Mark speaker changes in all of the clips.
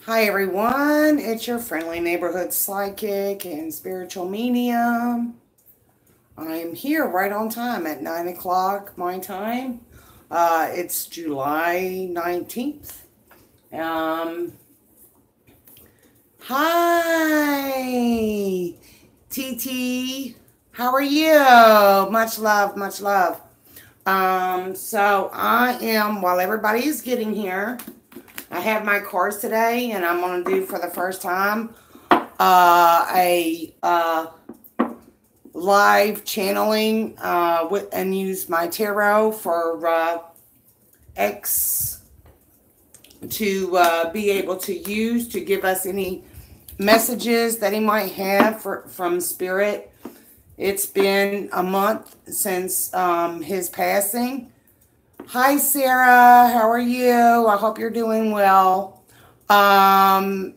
Speaker 1: Hi everyone, it's your friendly neighborhood psychic and spiritual medium. I'm here right on time at 9 o'clock my time. It's July 19th. Um, Hi, TT. How are you? Much love, much love. So I am, while everybody is getting here, I have my cards today, and I'm going to do for the first time a live channeling and use my tarot for X to be able to use to give us any messages that he might have from Spirit. It's been a month since his passing. Hi, Sarah. How are you? I hope you're doing well. I'm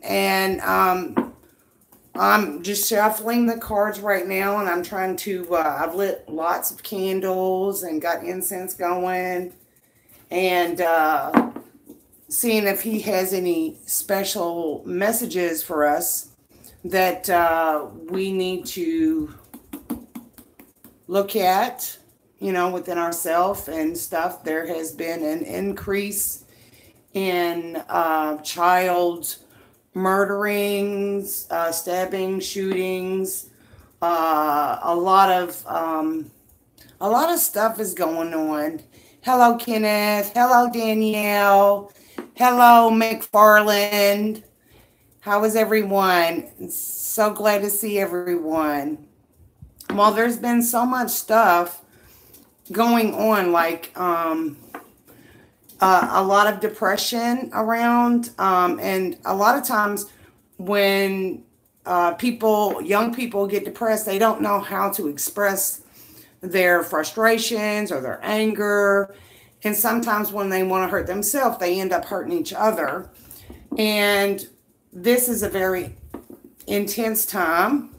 Speaker 1: just shuffling the cards right now, and I'm trying to, I've lit lots of candles and got incense going, and seeing if he has any special messages for us that we need to look at, within ourselves and stuff. There has been an increase in child murderings, stabbing, shootings. A lot of stuff is going on. Hello, Kenneth. Hello, Danielle. Hello, McFarland. How is everyone? So glad to see everyone. Well, there's been so much stuff going on, like a lot of depression around, and a lot of times when young people get depressed, they don't know how to express their frustrations or their anger, and sometimes when they want to hurt themselves, they end up hurting each other. And this is a very intense time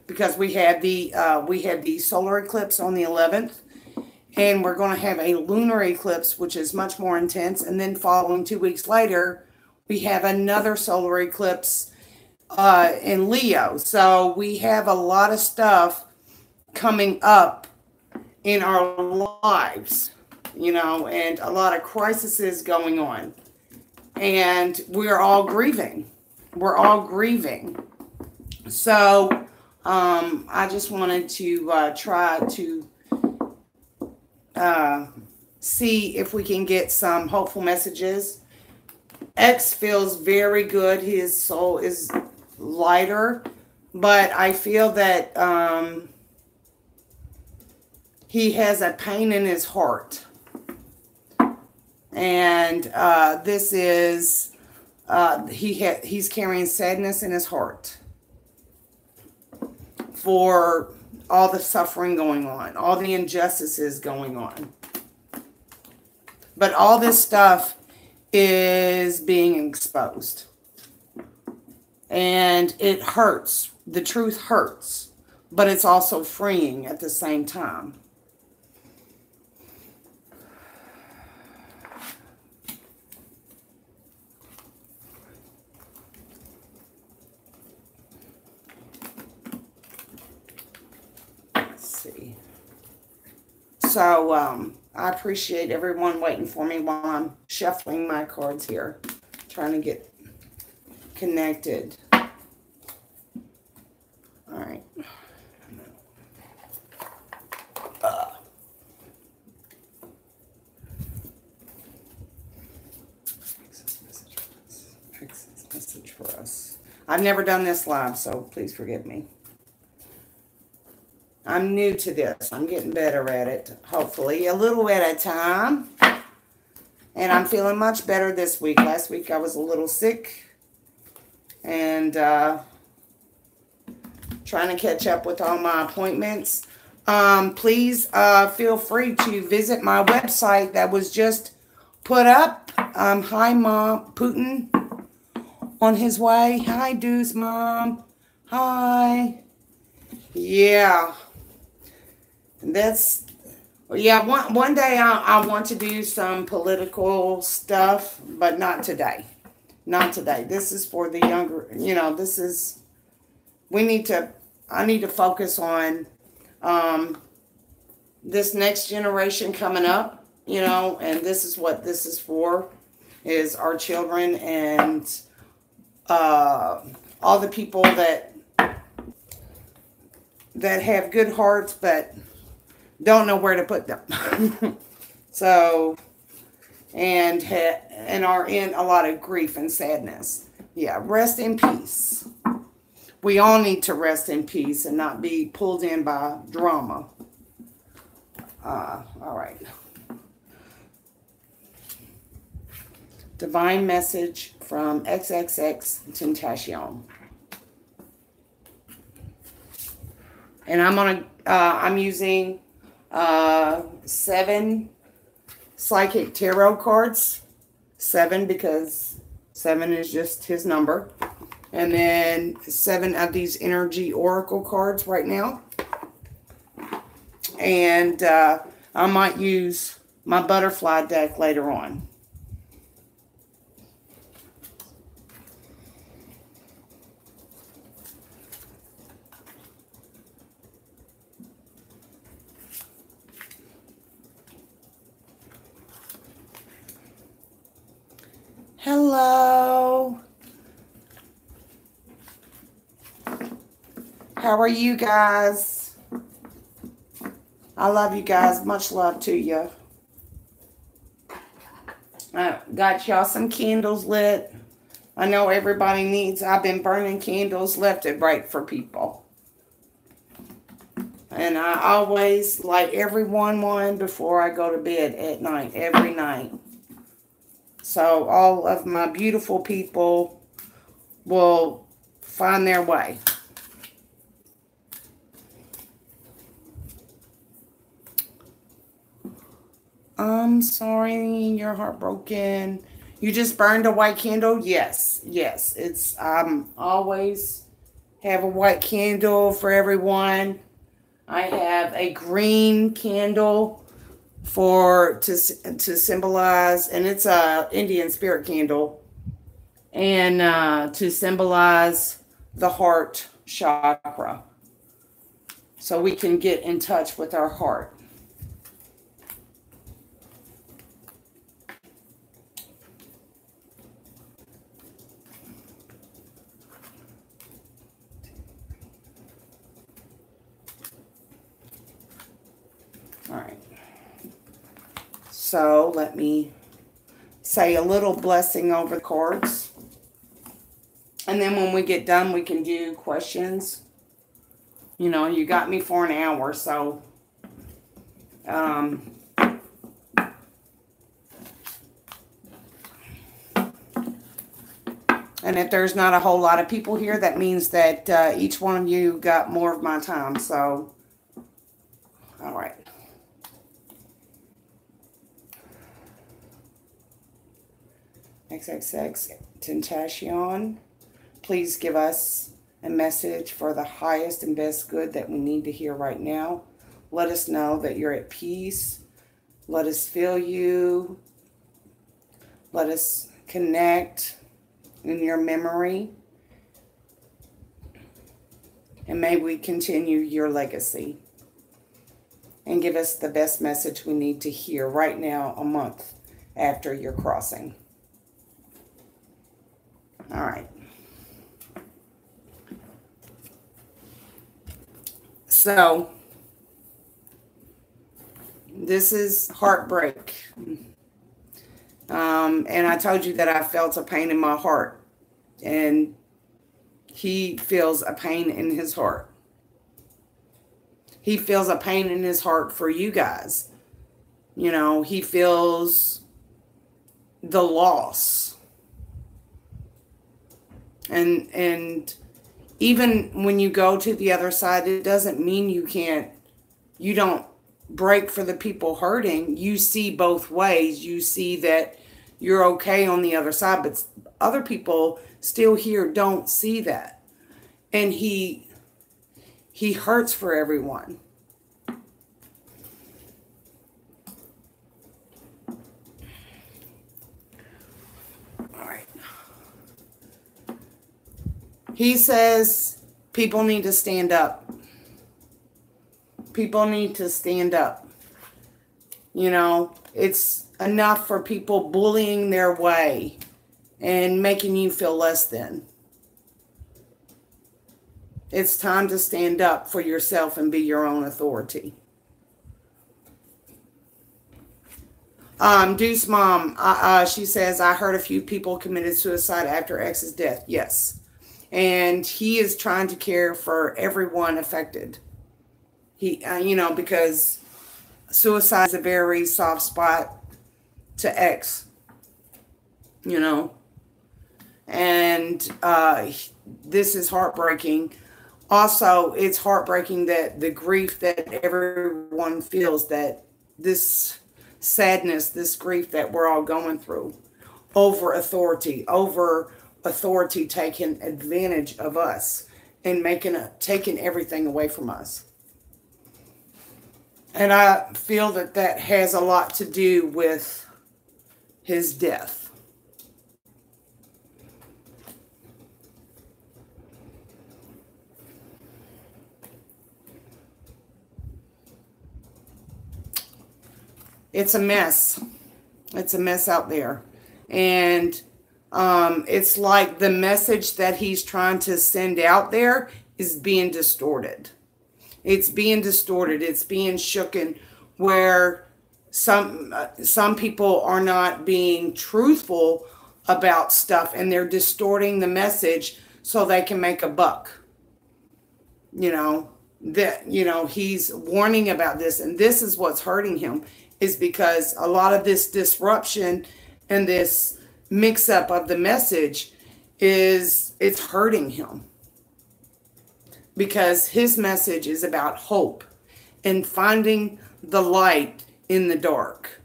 Speaker 1: because we had the solar eclipse on the 11th, and we're going to have a lunar eclipse, which is much more intense. And then following 2 weeks later, we have another solar eclipse in Leo. So we have a lot of stuff coming up in our lives, and a lot of crises going on. And we're all grieving. We're all grieving. So I just wanted to try to see if we can get some hopeful messages. X feels very good. His soul is lighter, but I feel that he has a pain in his heart. And this is, he's carrying sadness in his heart for all the suffering going on, all the injustices going on. But all this stuff is being exposed. And it hurts. The truth hurts. But it's also freeing at the same time. So, I appreciate everyone waiting for me while I'm shuffling my cards here, trying to get connected. All right. Access message for us. I've never done this live, so please forgive me. I'm new to this. I'm getting better at it, hopefully, a little at a time. And I'm feeling much better this week. Last week I was a little sick. And trying to catch up with all my appointments. Please feel free to visit my website that was just put up. Hi, Mom. Putin on his way. Hi, Deuce, Mom. Hi. Yeah. That's, yeah, one day I want to do some political stuff, but not today. Not today. This is for the younger, you know, this is, I need to focus on this next generation coming up, you know, and this is what this is for, is our children and all the people that have good hearts but don't know where to put them. So, and are in a lot of grief and sadness. Yeah, rest in peace. We all need to rest in peace and not be pulled in by drama. All right. Divine message from XXXTentacion. And I'm using 7 psychic tarot cards. 7 because 7 is just his number. And then 7 of these energy oracle cards right now. And I might use my butterfly deck later on. Hello. How are you guys? I love you guys. Much love to you. I got y'all some candles lit. I know everybody needs, I've been burning candles left and right for people. And I always light everyone one before I go to bed at night, every night. So all of my beautiful people will find their way. I'm sorry you're heartbroken. You just burned a white candle? Yes, yes. It's always have a white candle for everyone. I have a green candle to symbolize, and it's a Indian spirit candle, and to symbolize the heart chakra, so we can get in touch with our heart. All right. So let me say a little blessing over the cards. And then when we get done, we can do questions. You know, you got me for an hour, so and if there's not a whole lot of people here, that means that each one of you got more of my time. So, all right. XXXTentacion, please give us a message for the highest and best good that we need to hear right now. Let us know that you're at peace. Let us feel you. Let us connect in your memory. And may we continue your legacy. And give us the best message we need to hear right now, a month after your crossing. All right. So, this is heartbreak. And I told you that I felt a pain in my heart. And he feels a pain in his heart. He feels a pain in his heart for you guys. You know, he feels the loss. And even when you go to the other side, it doesn't mean you don't break for the people hurting. You see both ways. You see that you're okay on the other side, but other people still here don't see that. And he hurts for everyone. All right. He says people need to stand up. People need to stand up. You know, it's enough for people bullying their way and making you feel less than. It's time to stand up for yourself and be your own authority. Deuce Mom, she says, I heard a few people committed suicide after X's death. Yes. And he is trying to care for everyone affected. He, you know, because suicide is a very soft spot to X, you know. And this is heartbreaking. Also, it's heartbreaking that the grief that everyone feels, that this sadness, this grief that we're all going through over authority taking advantage of us and taking everything away from us. And I feel that that has a lot to do with his death. It's a mess. It's a mess out there. And it's like the message that he's trying to send out there is being distorted. It's being distorted. It's being shooken where some people are not being truthful about stuff, and they're distorting the message so they can make a buck. You know, that, you know, he's warning about this, and this is what's hurting him, is because a lot of this disruption and this mix up of the message it's hurting him, because his message is about hope and finding the light in the dark.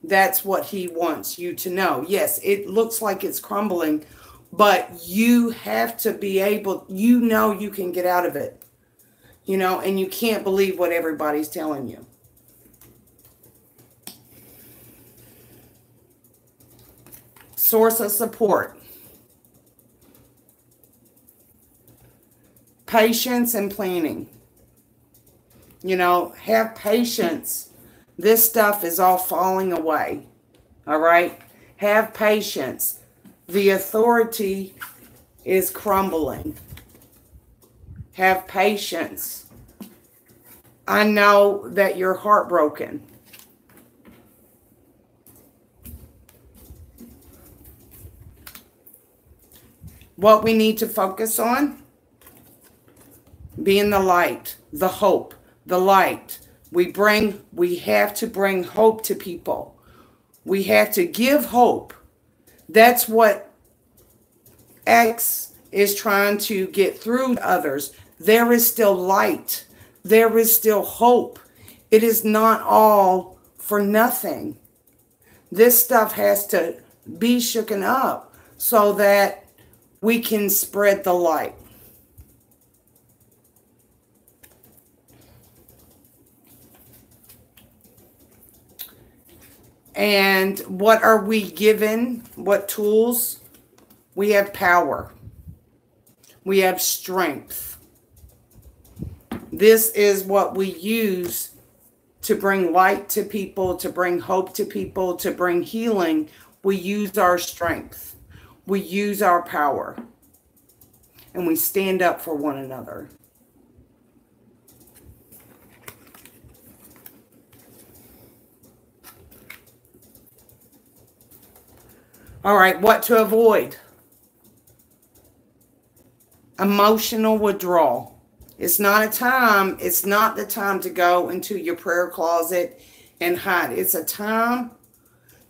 Speaker 1: That's what he wants you to know. Yes, it looks like it's crumbling, but you have to be able, you know, you can get out of it, you know, and you can't believe what everybody's telling you. Source of support. Patience and planning. You know, have patience. This stuff is all falling away. All right? Have patience. The authority is crumbling. Have patience. I know that you're heartbroken. What we need to focus on, being the light, the hope, the light. We have to bring hope to people. We have to give hope. That's what X is trying to get through to others. There is still light. There is still hope. It is not all for nothing. This stuff has to be shooken up so that we can spread the light. And what are we given? What tools? We have power. We have strength. This is what we use to bring light to people, to bring hope to people, to bring healing. We use our strength. We use our power. And we stand up for one another. All right, what to avoid? Emotional withdrawal. It's not the time to go into your prayer closet and hide. It's a time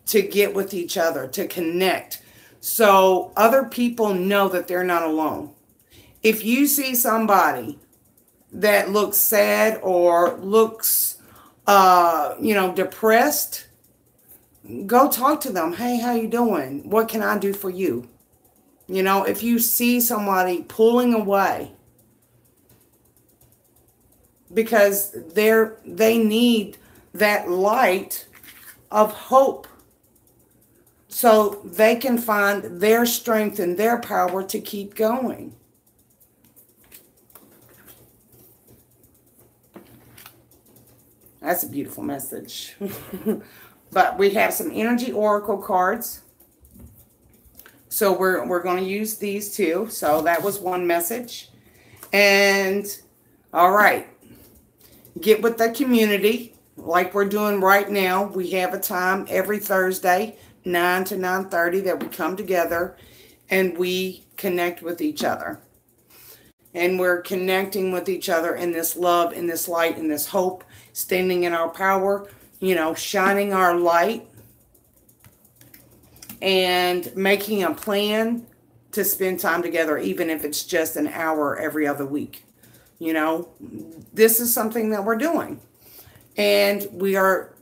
Speaker 1: to get with each other, to connect, so other people know that they're not alone. If you see somebody that looks sad or looks, depressed, go talk to them. Hey, how you doing? What can I do for you? You know, if you see somebody pulling away because they need that light of hope. so they can find their strength and their power to keep going. That's a beautiful message. But we have some energy oracle cards. So we're going to use these too. So that was one message. And all right. Get with the community like we're doing right now. We have a time every Thursday, 9 to 9:30, that we come together and we connect with each other. And we're connecting with each other in this love, in this light, in this hope, standing in our power, you know, shining our light and making a plan to spend time together, even if it's just an hour every other week. You know, this is something that we're doing. And we are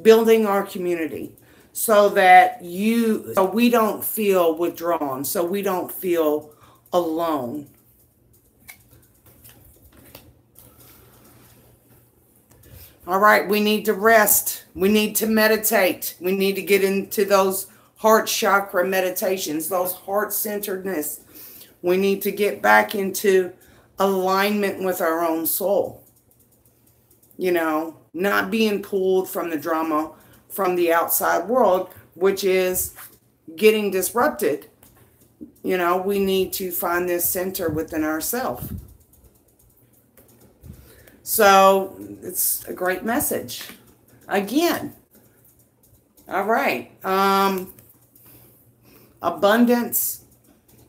Speaker 1: building our community so that so we don't feel withdrawn, so we don't feel alone. All right, we need to rest. We need to meditate. We need to get into those heart chakra meditations, those heart-centeredness. We need to get back into alignment with our own soul. You know, not being pulled from the drama from the outside world, which is getting disrupted. You know, we need to find this center within ourselves. So it's a great message. Again. All right. Abundance.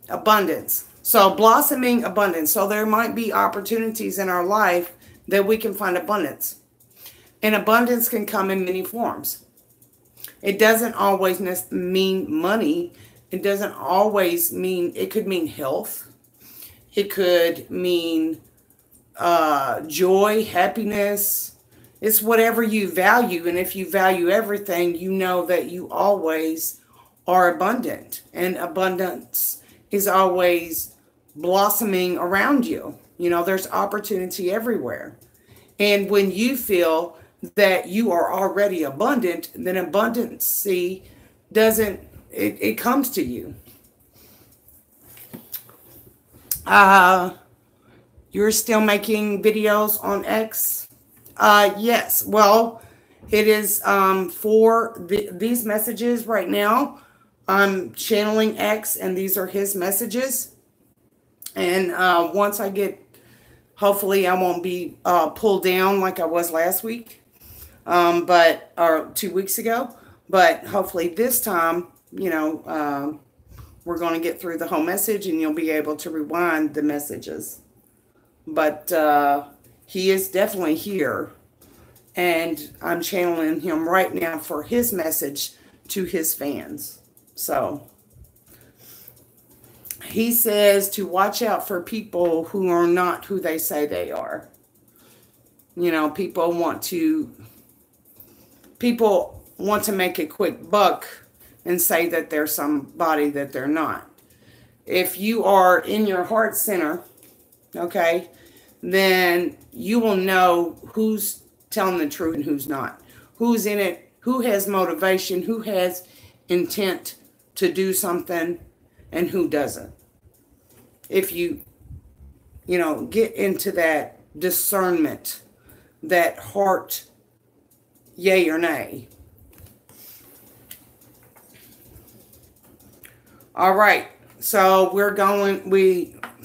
Speaker 1: Abundance. So blossoming abundance. So there might be opportunities in our life that we can find abundance. And abundance can come in many forms. It doesn't always mean money. It doesn't always mean, it could mean health. It could mean joy, happiness. It's whatever you value. And if you value everything, you know that you always are abundant. And abundance is always blossoming around you. You know, there's opportunity everywhere. And when you feel that you are already abundant, then abundancy doesn't, it comes to you. You're still making videos on X? Yes. Well, it is for these messages right now. I'm channeling X, and these are his messages. And once I get, hopefully I won't be pulled down like I was last week, or 2 weeks ago. But hopefully this time, you know, we're going to get through the whole message, and you'll be able to rewind the messages. But he is definitely here, and I'm channeling him right now for his message to his fans. So he says to watch out for people who are not who they say they are. You know, people want to make a quick buck and say that they're somebody that they're not. If you are in your heart center, okay, then you will know who's telling the truth and who's not. Who's in it, who has motivation, who has intent to do something, and who doesn't. If you know, get into that discernment, that heart, yay or nay. All right, so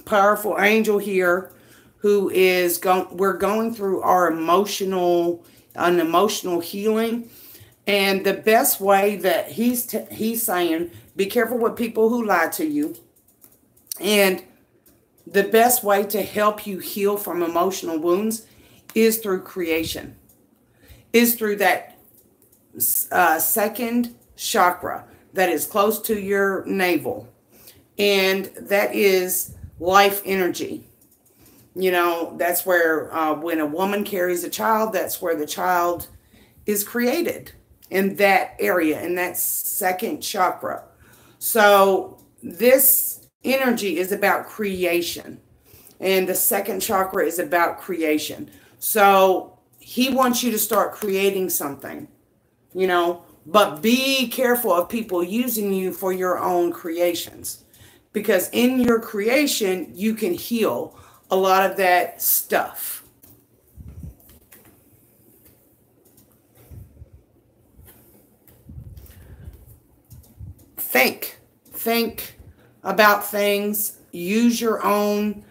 Speaker 1: powerful angel here who is we're going through our emotional healing. And the best way that he's saying, be careful with people who lie to you. And the best way to help you heal from emotional wounds is through creation. Is through that second chakra that is close to your navel. And that is life energy. You know, that's where when a woman carries a child, that's where the child is created. In that area, in that second chakra. So this energy is about creation. And the second chakra is about creation. So he wants you to start creating something. You know, But be careful of people using you for your own creations. Because in your creation, you can heal a lot of that stuff. Think about things. Use your own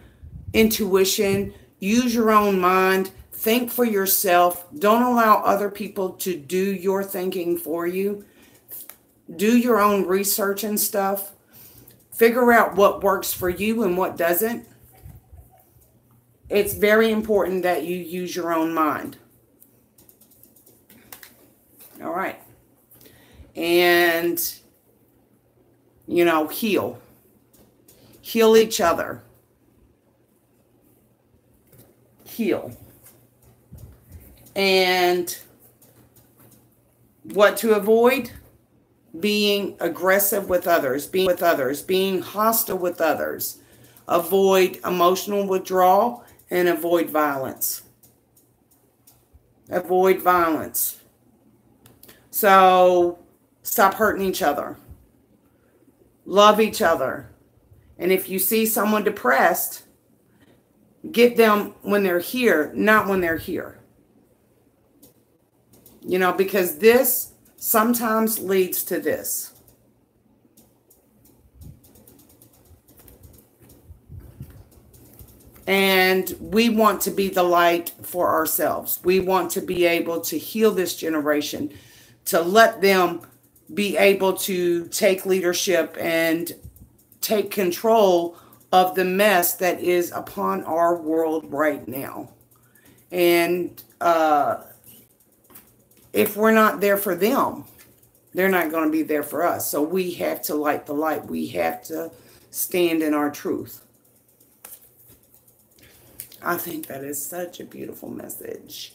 Speaker 1: intuition. Use your own mind. Think for yourself. Don't allow other people to do your thinking for you. Do your own research and stuff. Figure out what works for you and what doesn't. It's very important that you use your own mind. All right. And, you know, heal. Heal each other. Heal. And what to avoid? Being aggressive with others, being hostile with others. Avoid emotional withdrawal and avoid violence. Avoid violence. So stop hurting each other. Love each other. And if you see someone depressed, get them when they're here, not when they're here. You know, because this sometimes leads to this. And we want to be the light for ourselves. We want to be able to heal this generation, to let them be able to take leadership and take control of the mess that is upon our world right now. And if we're not there for them, they're not going to be there for us. So we have to light the light. We have to stand in our truth. I think that is such a beautiful message.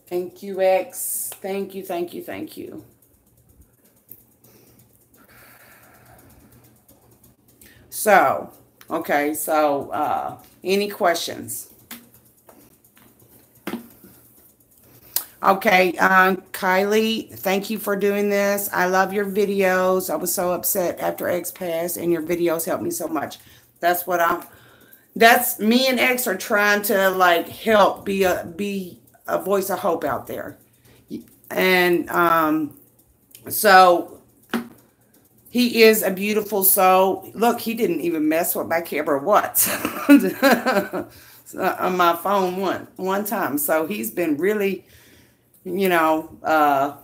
Speaker 1: Thank you, X. Thank you, thank you, thank you. So, okay, so any questions? Okay, Kylie, thank you for doing this. I love your videos. I was so upset after X passed, and your videos helped me so much. That's me and X are trying to like help be a voice of hope out there. And so he is a beautiful soul. Look, he didn't even mess with my camera once on my phone one time. So he's been really, you know,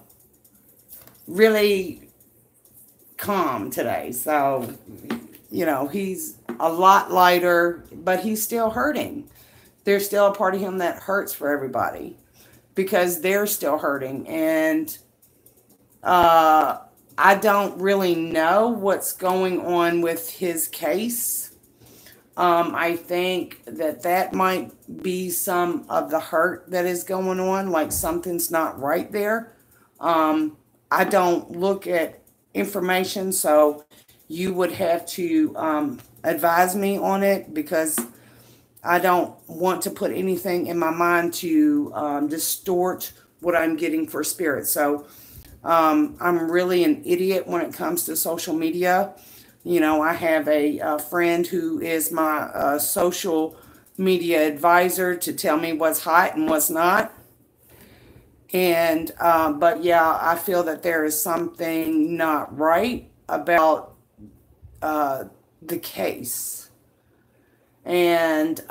Speaker 1: really calm today. So, you know, he's a lot lighter, but he's still hurting. There's still a part of him that hurts for everybody because they're still hurting. And I don't really know what's going on with his case. I think that might be some of the hurt that is going on, like something's not right there. I don't look at information, so you would have to advise me on it because I don't want to put anything in my mind to distort what I'm getting for spirit. So I'm really an idiot when it comes to social media. You know, I have a friend who is my social media advisor to tell me what's hot and what's not. And, but yeah, I feel that there is something not right about the case. And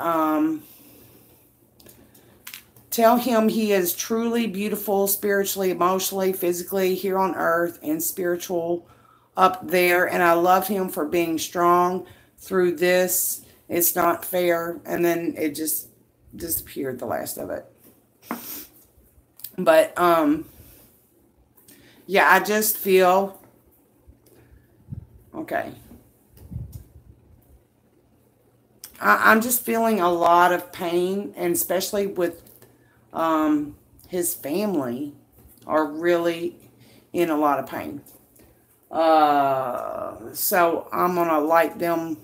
Speaker 1: tell him he is truly beautiful spiritually, emotionally, physically here on earth and spiritual up there. And I love him for being strong through this. It's not fair. And then it just disappeared, the last of it. But yeah, I just feel okay. I'm just feeling a lot of pain, and especially with his family are really in a lot of pain. So I'm going to light them.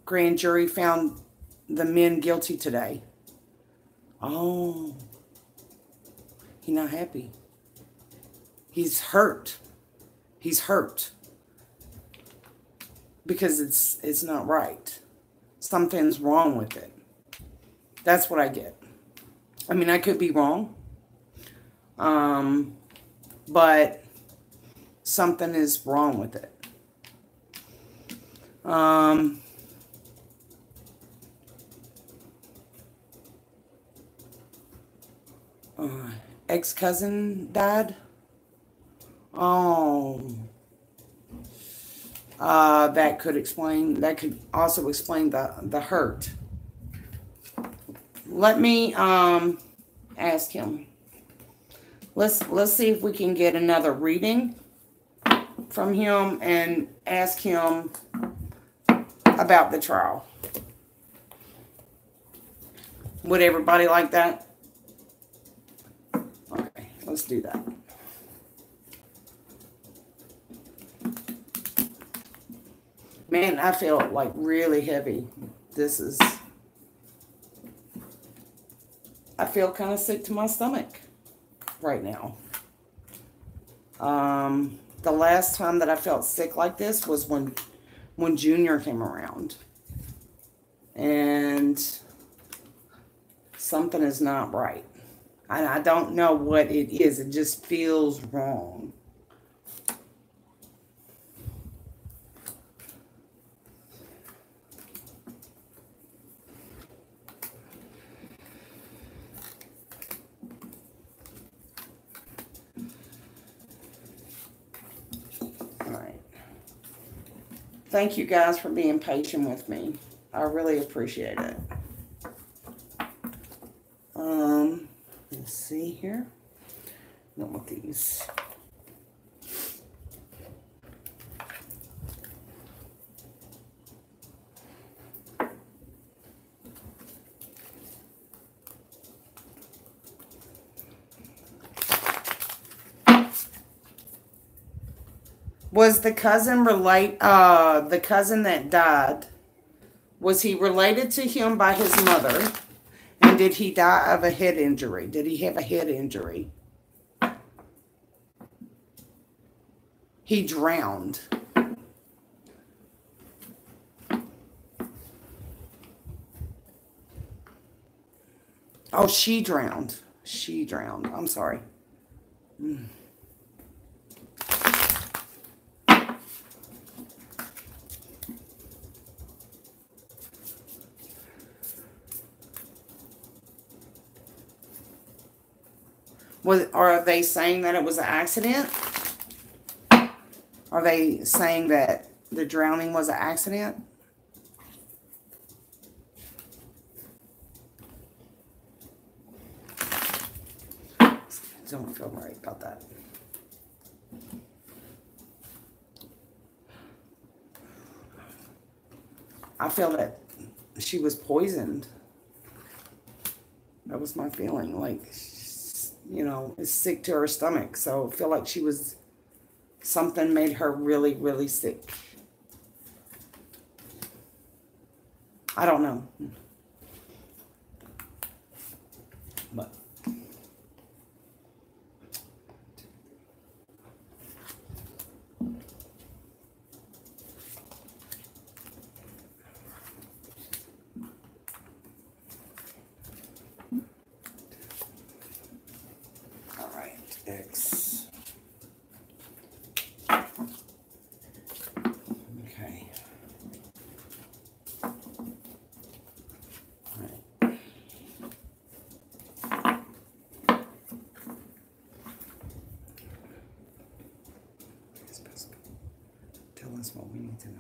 Speaker 1: Grand jury found the men guilty today. Oh, he's not happy. He's hurt. He's hurt. Because it's not right. Something's wrong with it. That's what I get. I mean, I could be wrong. But something is wrong with it. Ex-cousin died. Oh. That could also explain the hurt. Let me ask him. Let's see if we can get another reading from him and ask him about the trial. Would everybody like that? Okay, let's do that. Man, I feel like really heavy. I feel kind of sick to my stomach right now. The last time that I felt sick like this was when Junior came around. And something is not right. I don't know what it is. It just feels wrong. Thank you guys for being patient with me. I really appreciate it. Let's see here. Not with these. Was the cousin the cousin that died, was he related to him by his mother? And did he die of a head injury? Did he have a head injury? He drowned. Oh, she drowned. She drowned. I'm sorry. Are they saying that it was an accident? Are they saying that the drowning was an accident? Don't feel right about that. I feel that she was poisoned. That was my feeling. Like, you know, is sick to her stomach. So I feel like something made her really, really sick. I don't know. But X. Okay. All right. Tell us what we need to know.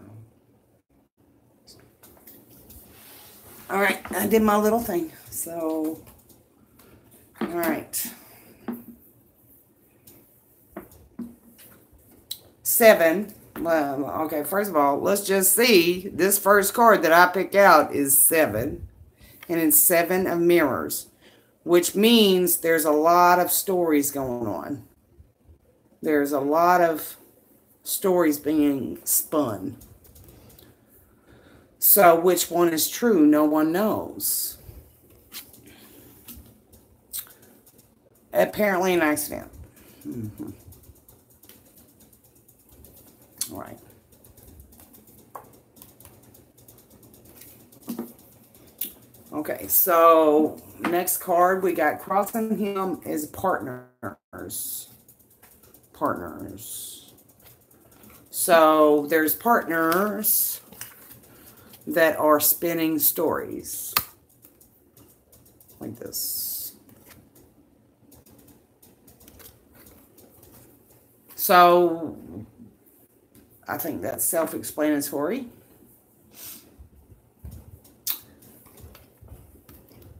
Speaker 1: All right, I did my little thing. So, all right. 7. Well, okay, first of all, let's just see. This first card that I picked out is 7. And it's 7 of mirrors, which means there's a lot of stories going on. There's a lot of stories being spun. So which one is true? No one knows. Apparently an accident. All right. Okay, so next card we got crossing him is partners. Partners. So there's partners that are spinning stories like this. So I think that's self-explanatory.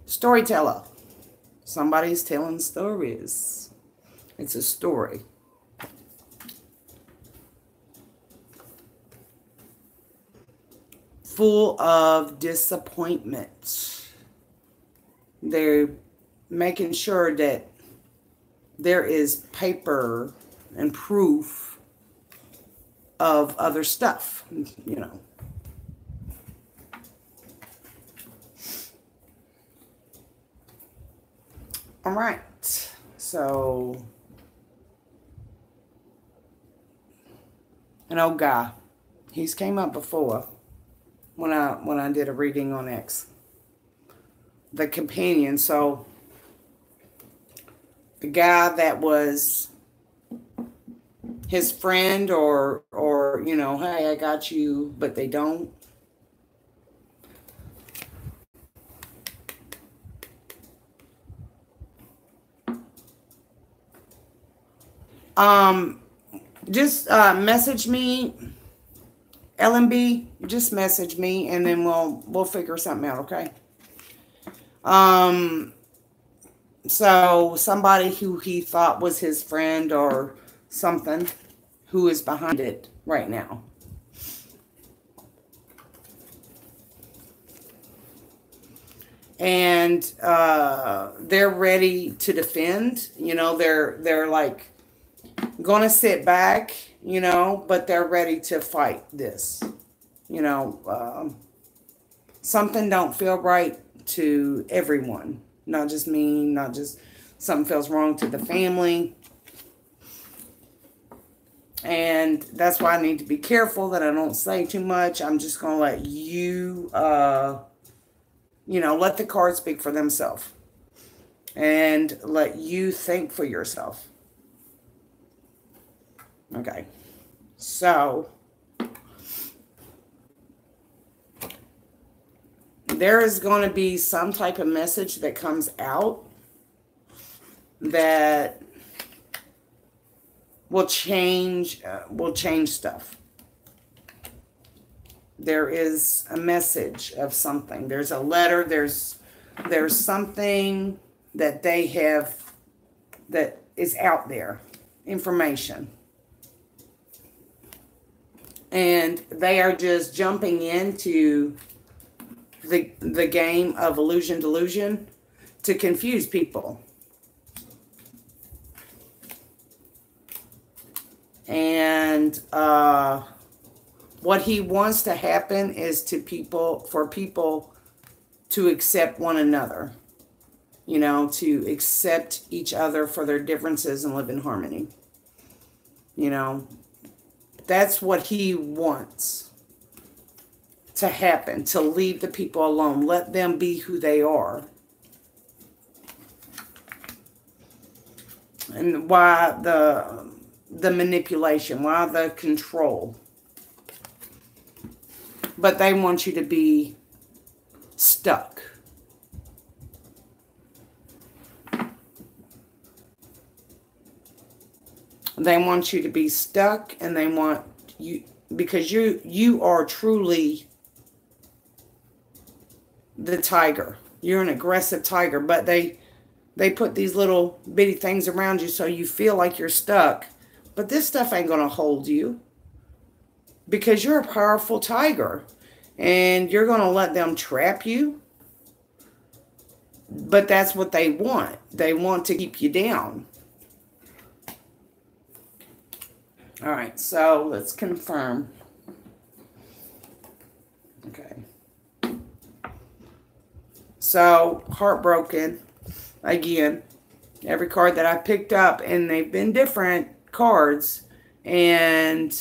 Speaker 1: Storyteller. Somebody's telling stories. It's a story. Full of disappointment. They're making sure that there is paper and proof of other stuff, you know. All right, so an old guy. He's came up before when I did a reading on X. The companion. So the guy that was his friend, or you know, hey, I got you, but they don't. Just message me, LMB. Just message me, and then we'll figure something out. Okay. So somebody who he thought was his friend or something, who is behind it right now. And they're ready to defend. You know, they're like gonna sit back, you know, but they're ready to fight this. You know, something don't feel right to everyone, not just me, not just something feels wrong to the family. And that's why I need to be careful that I don't say too much. I'm just going to let you, you know, let the cards speak for themselves. And let you think for yourself. Okay. So there is going to be some type of message that comes out that will change stuff. There is a message of something. There's a letter. There's something that they have that is out there, information. And they are just jumping into the game of illusion delusion to confuse people. And what he wants to happen is for people to accept one another. You know, to accept each other for their differences and live in harmony. You know, that's what he wants to happen, to leave the people alone. Let them be who they are. And why the manipulation, why the control. But they want you to be stuck. They want you to be stuck, and they want you, because you are truly the tiger. You're an aggressive tiger, but they put these little bitty things around you so you feel like you're stuck. But this stuff ain't going to hold you, because you're a powerful tiger, and you're going to let them trap you. But that's what they want. They want to keep you down. All right, so let's confirm. Okay. So, heartbroken. Again, every card that I picked up, and they've been different cards, and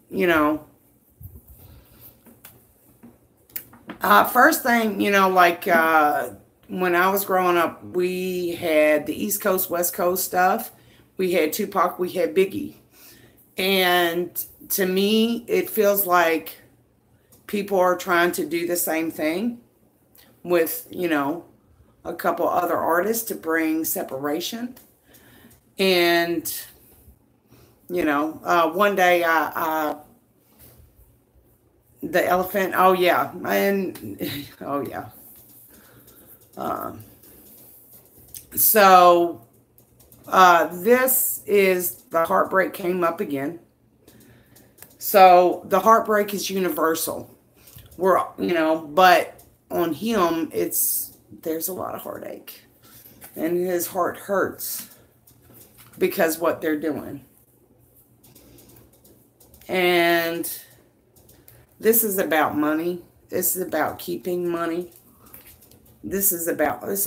Speaker 1: you know, first thing, you know, like when I was growing up, we had the East Coast, West Coast stuff. We had Tupac, we had Biggie. And to me, it feels like people are trying to do the same thing with, you know, a couple other artists to bring separation. And, you know, one day the elephant, oh yeah, and oh yeah. So this is the heartbreak came up again. So the heartbreak is universal. We're, you know, but on him, there's a lot of heartache. And his heart hurts because what they're doing. And this is about money. This is about keeping money. This is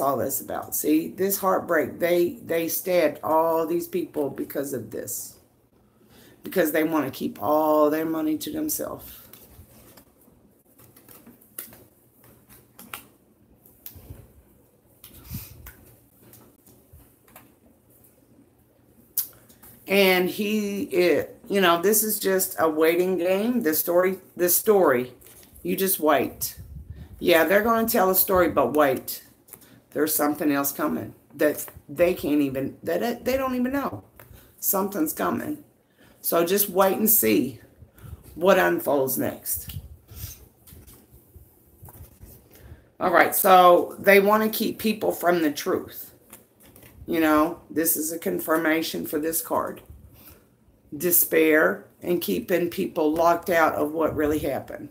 Speaker 1: all this about. See, this heartbreak, they stabbed all these people because of this. Because they want to keep all their money to themselves. And you know, this is just a waiting game. This story, you just wait. Yeah, they're going to tell a story, but wait. There's something else coming that they can't even, that they don't even know. Something's coming. So just wait and see what unfolds next. All right, so they want to keep people from the truth. You know, this is a confirmation for this card. Despair and keeping people locked out of what really happened.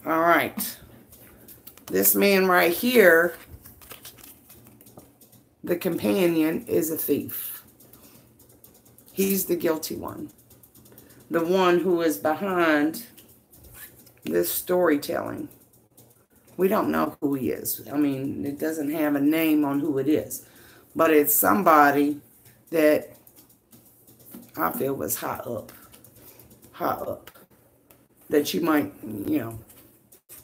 Speaker 1: All right. This man right here, the companion, is a thief. He's the guilty one. The one who is behind this storytelling. We don't know who he is. I mean, it doesn't have a name on who it is. But it's somebody that I feel was high up. That you might, you know,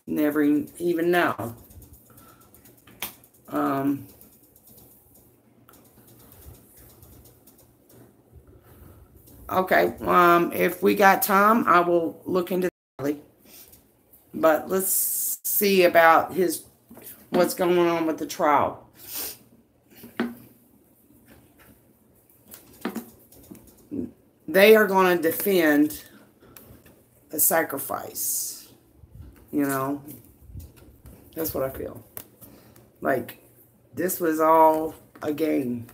Speaker 1: never even know. Okay, if we got time, I will look into that. But let's see about what's going on with the trial. They are going to defend a sacrifice. You know, that's what I feel. Like, this was all a game.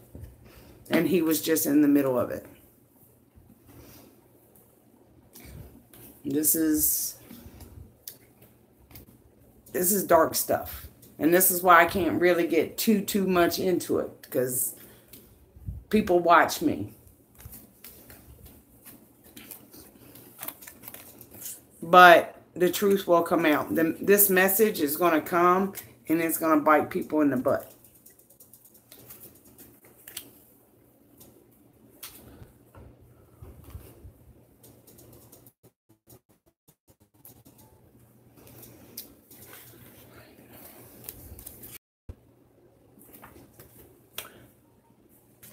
Speaker 1: And he was just in the middle of it. This is dark stuff. And this is why I can't really get too much into it. Because people watch me. But the truth will come out. This message is going to come and it's going to bite people in the butt.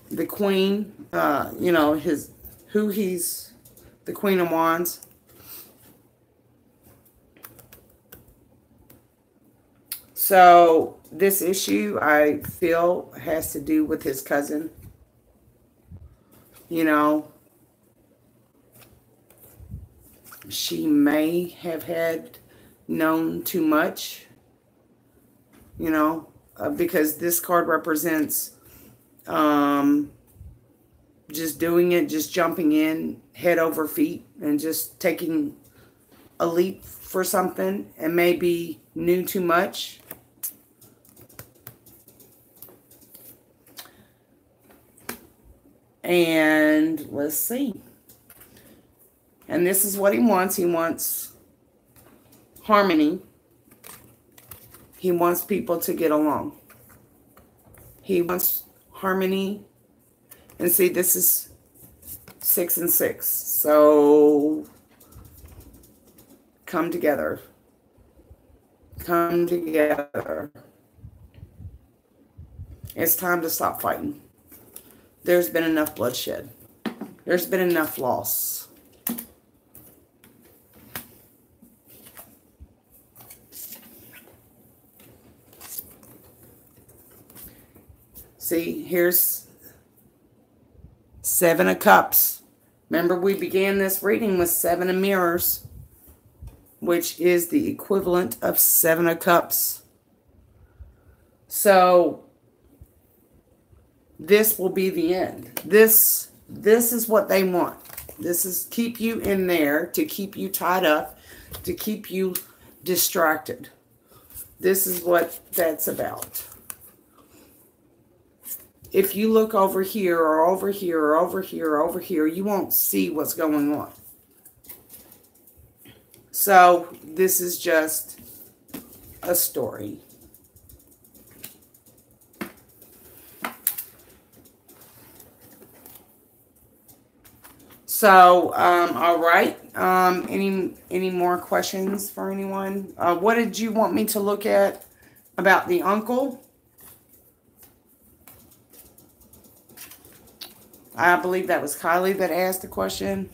Speaker 1: The Queen, you know, he's the Queen of Wands. So this issue, I feel, has to do with his cousin. You know, she may have known too much, you know, because this card represents just doing it, just jumping in head over feet and just taking a leap for something and maybe knew too much. And let's see. And this is what he wants. He wants harmony. He wants people to get along. He wants harmony And see, this is 6 and 6. So come together. Come together. It's time to stop fighting. There's been enough bloodshed. There's been enough loss. See, here's 7 of Cups. Remember, we began this reading with 7 of Mirrors, which is the equivalent of 7 of Cups. So this will be the end. This is what they want. This is keep you in there, to keep you tied up, to keep you distracted. This is what that's about. If you look over here or over here or over here or over here, you won't see what's going on. So this is just a story. So, all right. Any more questions for anyone? What did you want me to look at about the uncle? I believe that was Kylie that asked the question.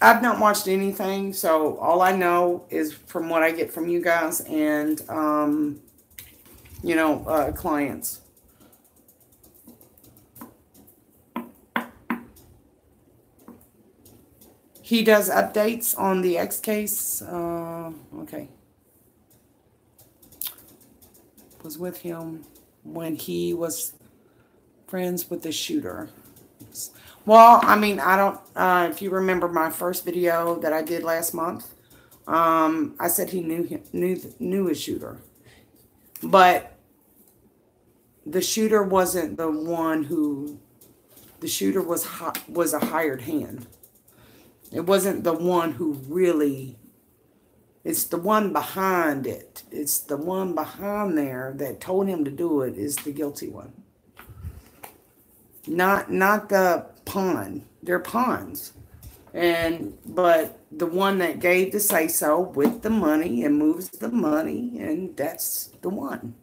Speaker 1: I've not watched anything, so all I know is from what I get from you guys and, you know, clients. He does updates on the X case. Okay. Was with him when he was friends with the shooter. Well, I mean, I don't, if you remember my first video that I did last month, I said he knew a shooter. But the shooter wasn't the one who, the shooter was a hired hand. It wasn't the one who really, it's the one behind it. It's the one behind there that told him to do it is the guilty one. Not the pawn. They're pawns. But the one that gave the say-so with the money and moves the money, and that's the one.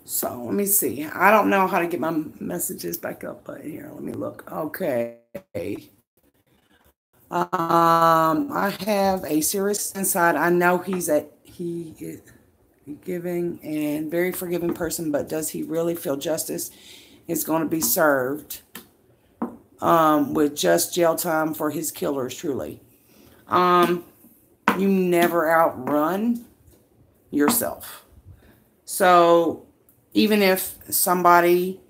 Speaker 1: So let me see. I don't know how to get my messages back up, but here, let me look. Okay. I have a serious inside. I know he is a giving and very forgiving person, but does he really feel justice is going to be served with just jail time for his killers, truly? You never outrun yourself. So even if somebody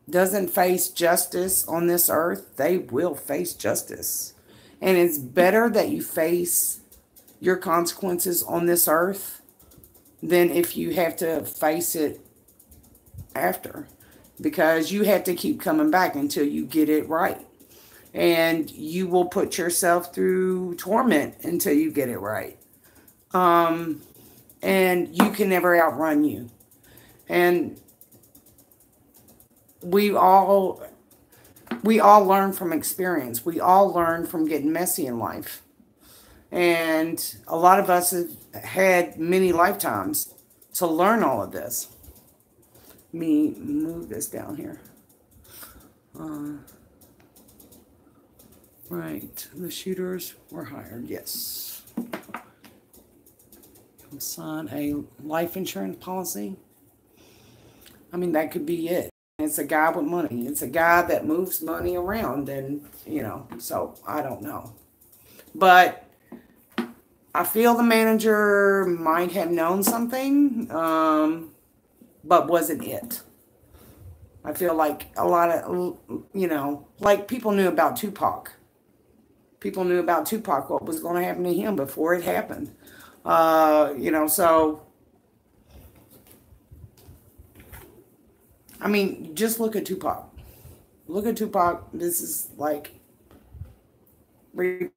Speaker 1: doesn't face justice on this earth, they will face justice. And it's better that you face your consequences on this earth than if you have to face it after. Because you have to keep coming back until you get it right. And you will put yourself through torment until you get it right. And you can never outrun you. And we all learn from experience. We all learn from getting messy in life. And a lot of us have had many lifetimes to learn all of this. Let me move this down here. Right. The shooters were hired. Yes. Sign a life insurance policy. I mean, that could be it. It's a guy with money. It's a guy that moves money around, and, you know, so I don't know. But I feel the manager might have known something, but wasn't it. I feel like a lot of, you know, like people knew about Tupac. People knew about Tupac, what was going to happen to him before it happened. You know, so, I mean, just look at Tupac. Look at Tupac. This is like repeat.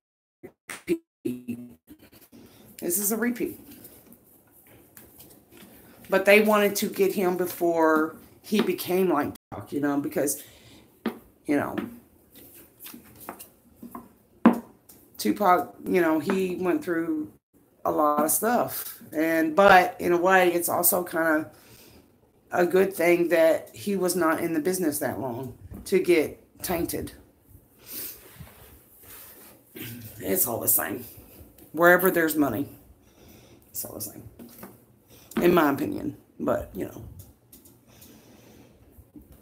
Speaker 1: This is a repeat. But they wanted to get him before he became like Tupac, you know, because, you know, Tupac, you know, he went through a lot of stuff. But in a way, it's also kind of a good thing that he was not in the business that long to get tainted. It's all the same. Wherever there's money, it's all the same. In my opinion. But, you know,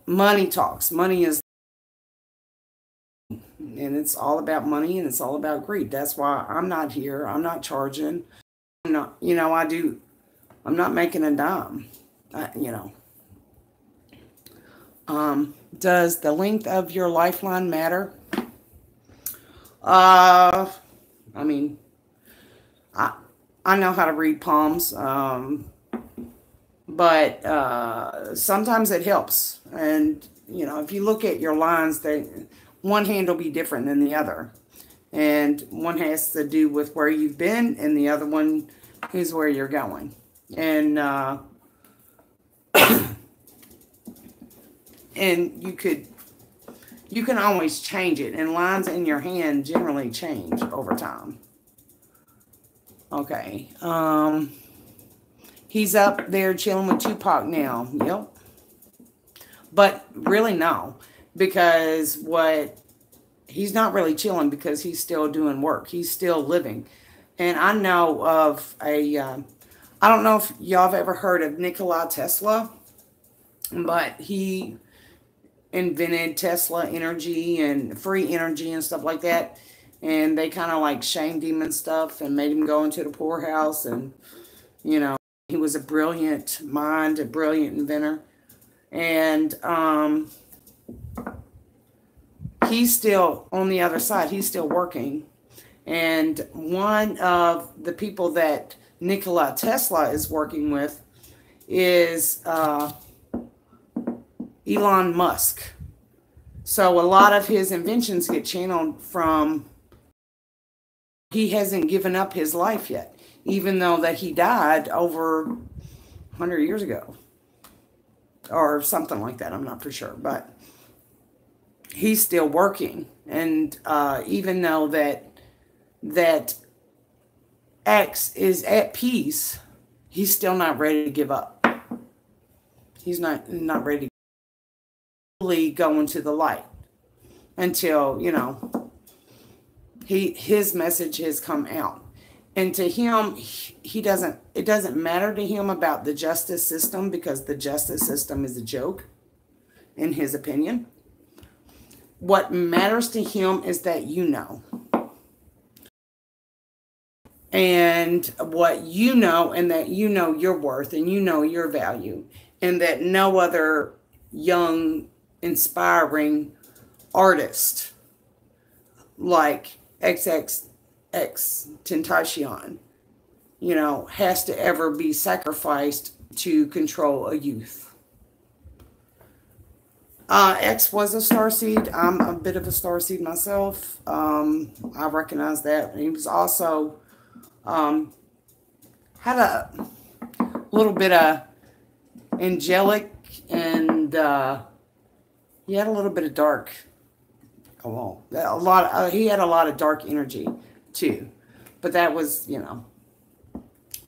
Speaker 1: money talks. Money is, and it's all about money, and it's all about greed. That's why I'm not here. I'm not charging. I'm not, you know, I'm not making a dime, you know. Does the length of your lifeline matter? I mean, I know how to read palms, but sometimes it helps. And, you know, if you look at your lines, one hand will be different than the other. And one has to do with where you've been, and the other one is where you're going. And and you can always change it. And lines in your hand generally change over time. Okay. He's up there chilling with Tupac now. Yep. But really no. Because he's not really chilling, because he's still doing work. He's still living. And I know of I don't know if y'all have ever heard of Nikola Tesla, but he invented Tesla energy and free energy and stuff like that. And they kind of like shamed him and stuff and made him go into the poorhouse. And, you know, he was a brilliant mind, a brilliant inventor. And he's still on the other side. He's still working. And one of the people that Nikola Tesla is working with is Elon Musk. So a lot of his inventions get channeled from, he hasn't given up his life yet, even though that he died over 100 years ago or something like that. I'm not for sure, but he's still working. And even though that X is at peace, he's still not ready to give up. He's not ready to fully go into the light until, you know, his message has come out. And to him, it doesn't matter to him about the justice system, because the justice system is a joke, in his opinion. What matters to him is that you know. And what you know, and that you know your worth, and you know your value, and that no other young, inspiring artist like XXXTentacion, you know, has to ever be sacrificed to control a youth. X was a starseed. I'm a bit of a starseed myself. I recognize that. He was also had a little bit of angelic, and he had a little bit of dark. Oh, well, he had a lot of dark energy too, but that was, you know,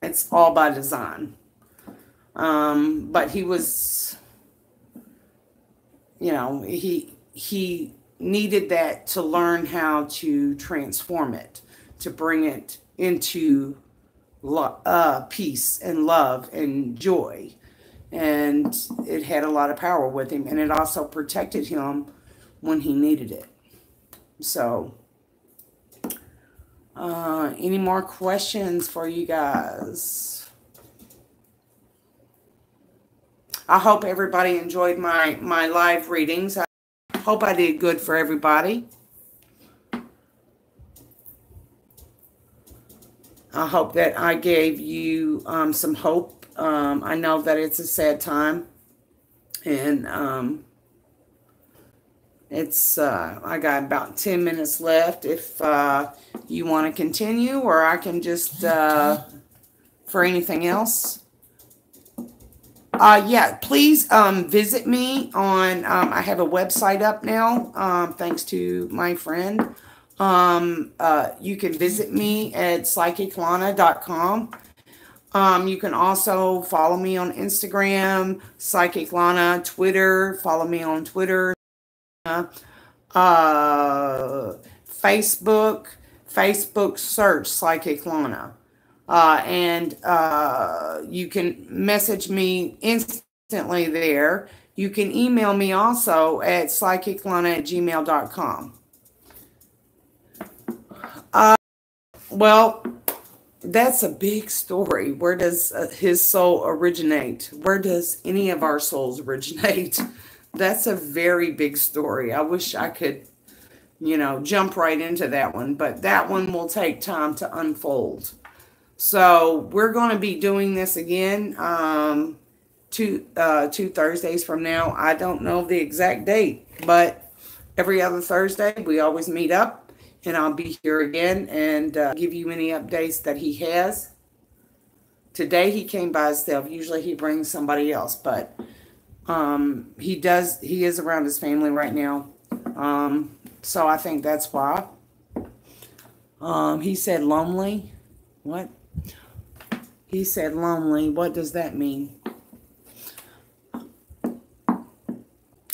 Speaker 1: it's all by design. But he was, you know, he needed that to learn how to transform it, to bring it into peace and love and joy. And it had a lot of power with him, and it also protected him when he needed it. So, any more questions for you guys? I hope everybody enjoyed my live readings. I hope I did good for everybody. I hope that I gave you some hope. I know that it's a sad time, and It's, I got about 10 minutes left if you want to continue, or I can just, for anything else. Yeah, please visit me on, I have a website up now, thanks to my friend. You can visit me at psychiclanna.com. You can also follow me on Instagram, Psychic Lanna, Twitter, follow me on Twitter, Facebook search Psychic Lanna. And you can message me instantly there. You can email me also at psychiclanna@gmail.com. Well, that's a big story. Where does his soul originate? Where does any of our souls originate? That's a very big story. I wish I could, jump right into that one, but that one will take time to unfold. So we're going to be doing this again two Thursdays from now. I don't know the exact date, but every other Thursday we always meet up. And I'll be here again and give you any updates that he has. Today he came by himself. Usually he brings somebody else, but he is around his family right now. So I think that's why. He said lonely. What? He said lonely. What does that mean?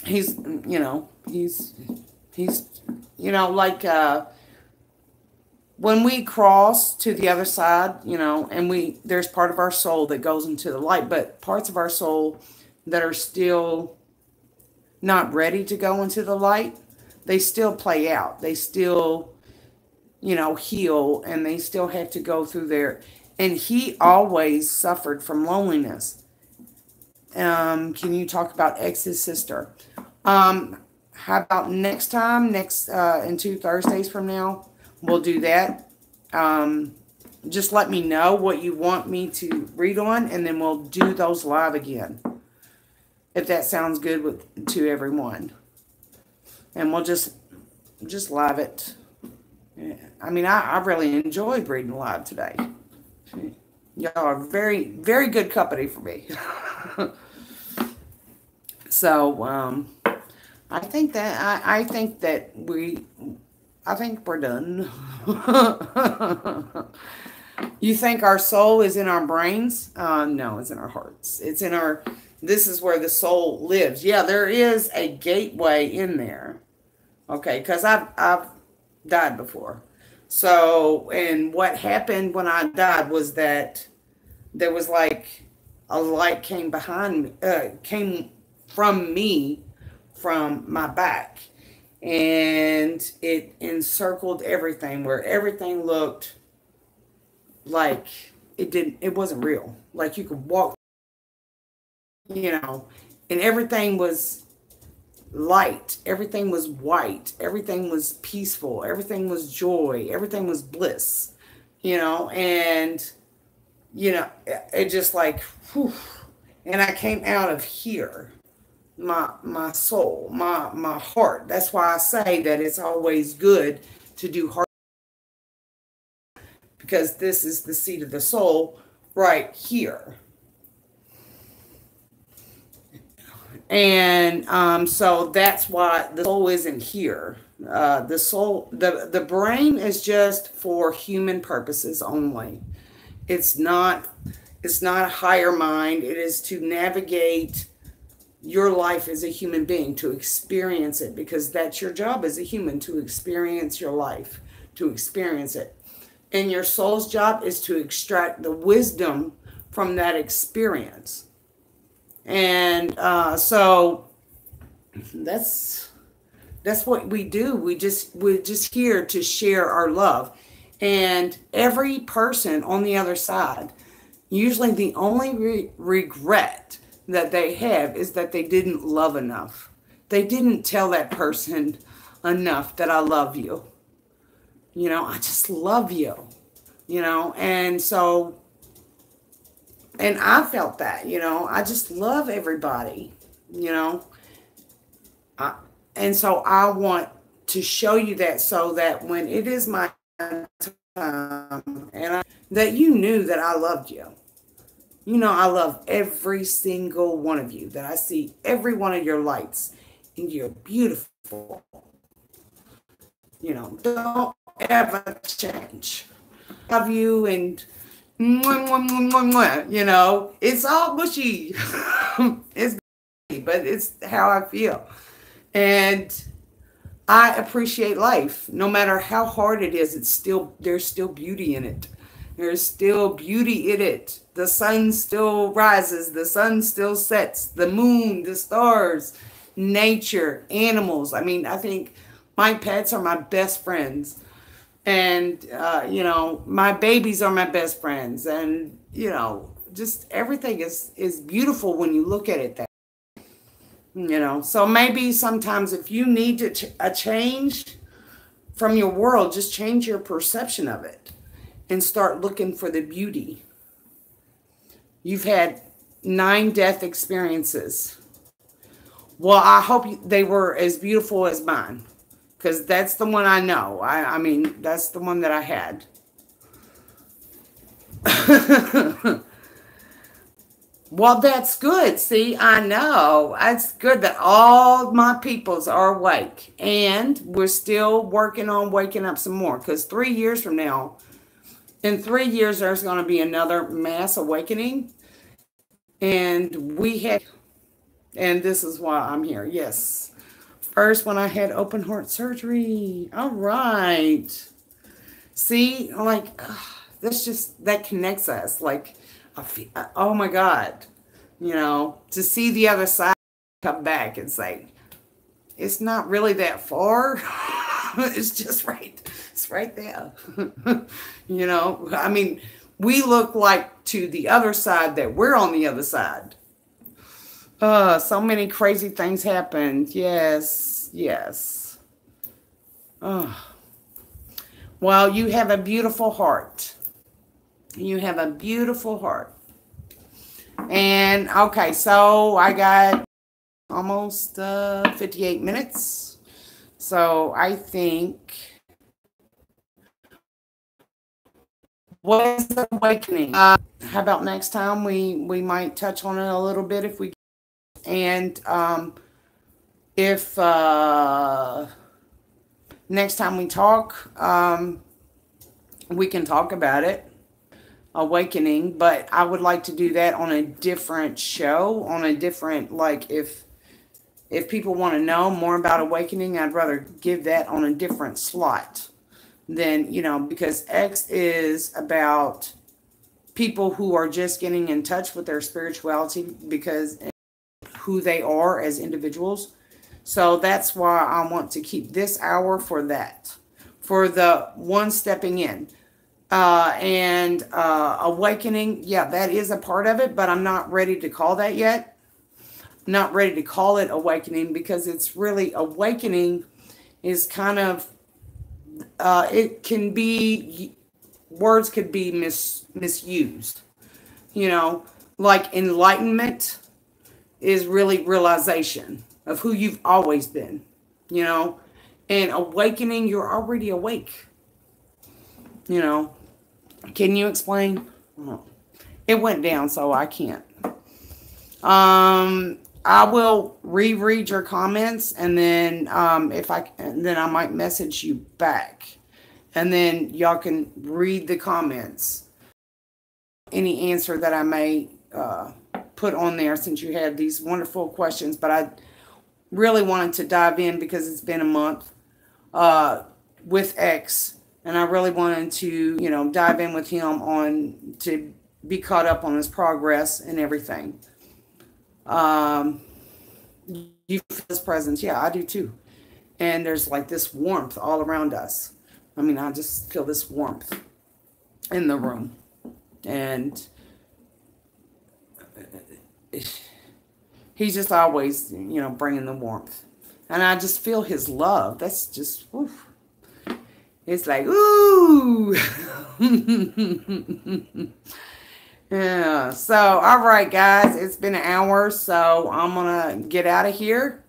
Speaker 1: He's like, when we cross to the other side, and there's part of our soul that goes into the light, but parts of our soul that are still not ready to go into the light, they still play out. They still, heal, and they still have to go through there. And he always suffered from loneliness. Can you talk about X's sister? How about next time, in 2 Thursdays from now? We'll do that. Just let me know what you want me to read on, and then we'll do those live again. If that sounds good to everyone. And we'll just live it. Yeah. I mean, I really enjoyed reading live today. Y'all are very, very good company for me. So, I think we're done. You think our soul is in our brains? No, it's in our hearts. This is where the soul lives. Yeah, there is a gateway in there. Okay, because I've died before. So, and what happened when I died was that there was like a light came from me, from my back. And it encircled everything, where everything looked like it wasn't real. Like you could walk, and everything was light. Everything was white. Everything was peaceful. Everything was joy. Everything was bliss, and, it just like, whew. And I came out of here. My soul, my heart. That's why I say that it's always good to do heart, because this is the seat of the soul right here. And so that's why the soul isn't here. The soul, the brain is just for human purposes only. It's not a higher mind. It is to navigate your life as a human being, to experience it, because that's your job as a human, to experience your life, to experience it. And your soul's job is to extract the wisdom from that experience. And so that's what we do. We're just here to share our love. And every person on the other side, usually the only regret that they have is that they didn't love enough. They didn't tell that person enough that I love you. I just love you. And so, and I felt that, I just love everybody. And so I want to show you that so that when it is my time, that you knew that I loved you. You know, I love every single one of you, that I see every one of your lights, and you're beautiful. You know, don't ever change. Love you, and you know, it's all mushy. It's mushy, but it's how I feel. And I appreciate life. No matter how hard it is, there's still beauty in it. There's still beauty in it. The sun still rises. The sun still sets. The moon, the stars, nature, animals. I mean, I think my pets are my best friends. And, you know, my babies are my best friends. And, you know, just everything is beautiful when you look at it that way. You know, so maybe sometimes if you need a change from your world, just change your perception of it and start looking for the beauty. You've had 9 death experiences. Well, I hope they were as beautiful as mine, because that's the one I know. I mean, that's the one that I had. Well, that's good. See, I know. It's good that all my peoples are awake. And we're still working on waking up some more. Because 3 years from now, in 3 years, there's going to be another mass awakening. And and this is why I'm here. Yes. First, when I had open heart surgery. All right. See, like, that connects us. Like, oh my God, you know, to see the other side come back and say, it's not really that far. It's just right. It's right there. You know, I mean, we look like to the other side that we're on the other side. So many crazy things happened. Yes. Yes. Well, you have a beautiful heart. You have a beautiful heart. And, okay, so I got almost 58 minutes. So I think, what is the awakening? How about next time we might touch on it a little bit if we, and if next time we talk, we can talk about it. Awakening, but I would like to do that on a different show, on a different, like, if people want to know more about awakening, I'd rather give that on a different slot than, you know, because X is about people who are just getting in touch with their spirituality, because who they are as individuals. So that's why I want to keep this hour for that, for the one stepping in. And awakening, yeah, that is a part of it, but I'm not ready to call that yet. Not ready to call it awakening, because it's really, awakening is kind of, it can be, words could be misused. You know, like enlightenment is really realization of who you've always been, you know, and awakening, you're already awake. You know, can you explain? Oh, it went down, so I can't. I will reread your comments, and then then I might message you back, and then y'all can read the comments. Any answer that I may put on there, since you have these wonderful questions. But I really wanted to dive in because it's been a month with X. And I really wanted to, you know, dive in with him to be caught up on his progress and everything. You feel his presence. Yeah, I do too. And there's like this warmth all around us. I mean, I just feel this warmth in the room. And he's just always, you know, bringing the warmth. And I just feel his love. That's just, oof. It's like, ooh. Yeah. So, all right, guys. It's been an hour, so I'm going to get out of here.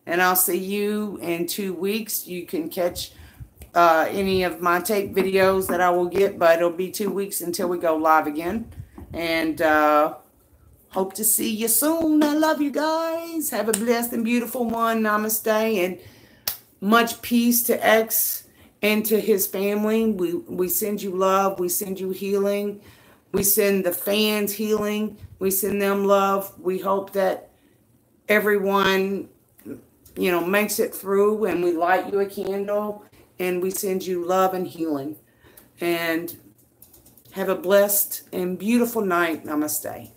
Speaker 1: And I'll see you in 2 weeks. You can catch any of my tape videos that I will get, but it'll be 2 weeks until we go live again. And hope to see you soon. I love you guys. Have a blessed and beautiful one. Namaste. And much peace to X and to his family. We send you love. We send you healing. We send the fans healing. We send them love. We hope that everyone, you know, makes it through, and we light you a candle, and we send you love and healing. And have a blessed and beautiful night. Namaste.